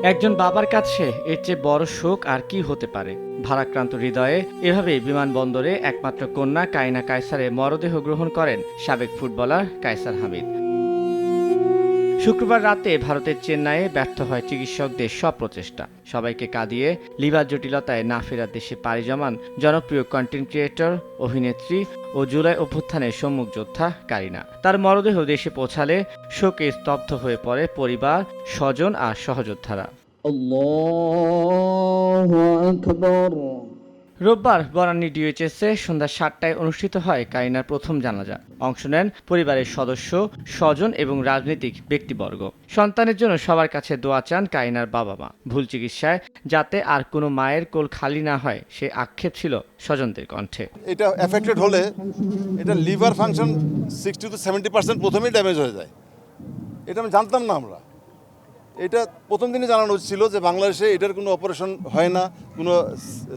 একজন বাবার কাছে এর চেয়ে বড় শোক আর কি হতে পারে। ভারাক্রান্ত হৃদয়ে এভাবেই বিমানবন্দরে একমাত্র কন্যা কাইনা কায়সারের মরদেহ গ্রহণ করেন সাবেক ফুটবলার কায়সার হামিদ। শুক্রবার রাতে ভারতের চেন্নাইয়ে ব্যর্থ হয় চিকিৎসকদের সব প্রচেষ্টা। সবাইকে কাঁদিয়ে লিভার জটিলতায় না ফেরার দেশে পাড়ি জমান জনপ্রিয় কন্টেন্ট ক্রিয়েটর, অভিনেত্রী ও জুলাই অভ্যুত্থানের সম্মুখ যোদ্ধা কারিনা। তার মরদেহ দেশে পৌঁছালে শোকে স্তব্ধ হয়ে পড়ে পরিবার, স্বজন আর সহযোদ্ধারা। আল্লাহু আকবার। রোববার বনানী ডিওএইচএসে সন্ধ্যা ৭টায় অনুষ্ঠিত হয় কারিনার প্রথম জানাজা। অংশ নেন পরিবারের সদস্য, স্বজন এবং রাজনৈতিক ব্যক্তিবর্গ। সন্তানের জন্য সবার কাছে দোয়া চান কারিনার বাবা মা। ভুল চিকিৎসায় যাতে আর কোনো মায়ের কোল খালি না হয় সে আক্ষেপ ছিল স্বজনদের কণ্ঠে। এটা এফেক্টেড হলে এটা লিভার ফাংশন 60 to 70% প্রথমেই ড্যামেজ হয়ে যায়। এটা আমি জানতাম না। আমরা এটা প্রথম দিনে জানানো ছিল যে বাংলাদেশে এটার কোনো অপারেশন হয় না, কোনো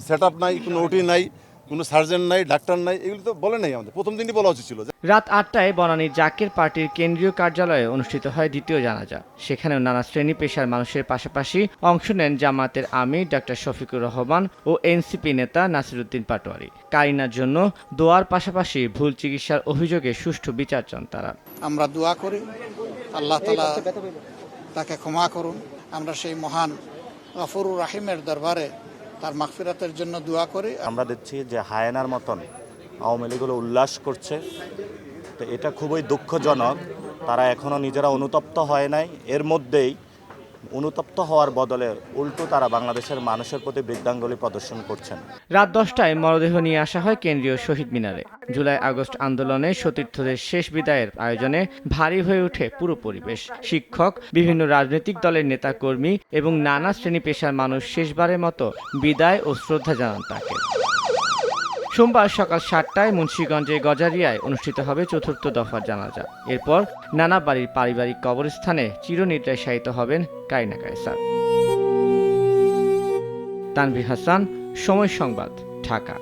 সেট আপ নাই, কোনো ওটি নাই, কোনো সার্জন নাই, ডাক্তার নাই, এগুলো তো বলে নাই। আমাদের প্রথম দিনই বলা উচিত ছিল। রাত ৮টায় বনানীর জাকের পার্টির কেন্দ্রীয় কার্যালয়ে অনুষ্ঠিত হয় দ্বিতীয় জানাজা। সেখানেও নানা শ্রেণী পেশার মানুষের পাশাপাশি অংশ নেন জামায়াতের আমির ডক্টর শফিকুর রহমান ও এনসিপি নেতা নাসিরউদ্দিন পাটোয়ারি। কারিনার জন্য দোয়ার পাশাপাশি ভুল চিকিৎসার অভিযোগে সুষ্ঠু বিচার চান তারা। আমরা দোয়া করি আল্লাহ তাআলা তাকে ক্ষমা করুন। আমরা সেই মহান গফুরুর রাহিমের দরবারে তার মাগফিরাতের জন্য দোয়া করি। আমরা দেখছি যে হায়েনার মতন আওয়ামী লীগগুলো উল্লাস করছে, তো এটা খুবই দুঃখজনক। তারা এখনও নিজেরা অনুতপ্ত হয় নাই, এর মধ্যেই অনুতপ্ত হওয়ার বদলে উল্টো তারা বাংলাদেশের মানুষের প্রতি বৃদ্ধাঙ্গুলি প্রদর্শন করছেন। রাত 10টায় মরদেহ নিয়ে আসা হয় কেন্দ্রীয় শহীদ মিনারে। জুলাই আগস্ট আন্দোলনে সতীর্থদের শেষ বিদায়ের আয়োজনে ভারী হয়ে ওঠে পুরো পরিবেশ। শিক্ষক, বিভিন্ন রাজনৈতিক দলের নেতাকর্মী এবং নানা শ্রেণী পেশার মানুষ শেষবারের মতো বিদায় ও শ্রদ্ধা জানান তাকে। সোমবার সকাল 7টায় মুন্সিগঞ্জের গজারিয়ায় অনুষ্ঠিত হবে চতুর্থ দফার জানাজা। এরপর নানা বাড়ির পারিবারিক কবরস্থানে চিরনিদ্রায় শায়িত হবেন কারিনা কায়সার। তানভীর হাসান, সময় সংবাদ, ঢাকা।